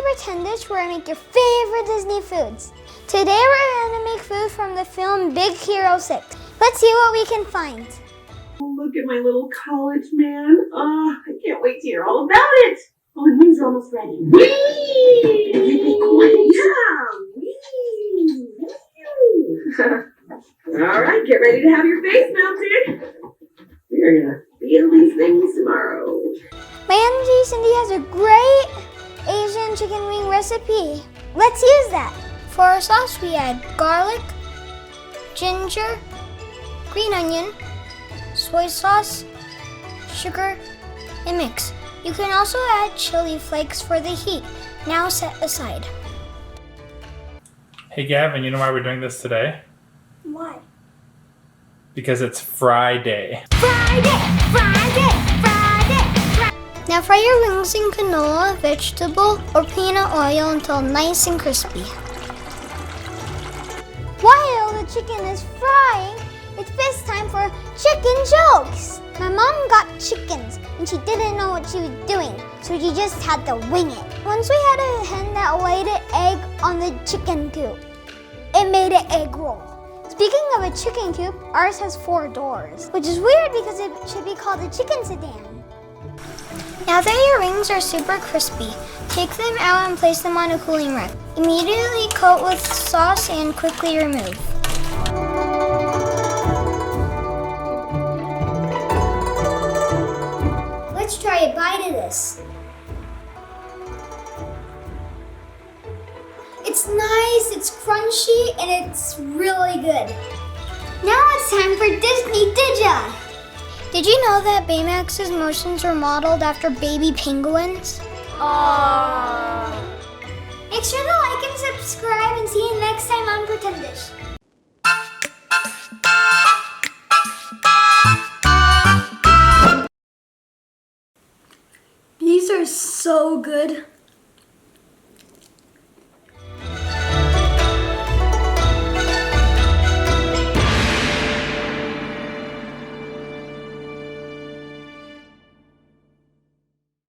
to Pretendish, where I make your favorite Disney foods. Today we're going to make food from the film Big Hero 6. Let's see what we can find. Oh, look at my little college man. Oh, I can't wait to hear all about it. Oh, and wings are almost ready. Whee! Be quiet. Yeah. All right, get ready to have your face melted. We're going to feel these things tomorrow. My Auntie Cindy has a great Asian chicken wing recipe. Let's use that. For our sauce, we add garlic, ginger, green onion, soy sauce, sugar, and mix. You can also add chili flakes for the heat. Now set aside. Hey Gavin, you know why we're doing this today? Why? Because it's Friday. Now fry your wings in canola, vegetable, or peanut oil until nice and crispy. While the chicken is frying, it's best time for chicken jokes. My mom got chickens and she didn't know what she was doing, so she just had to wing it. Once we had a hen that laid an egg on the chicken coop. It made an egg roll. Speaking of a chicken coop, ours has 4 doors, which is weird because it should be called a chicken sedan. Now that your wings are super crispy, take them out and place them on a cooling rack. Immediately coat with sauce and quickly remove. Let's try a bite of this. It's nice, it's crunchy, and it's really good. Now it's time for Disney Didya! Did you know that Baymax's motions were modeled after baby penguins? Aww. Make sure to like and subscribe and see you next time on Pretendish. These are so good.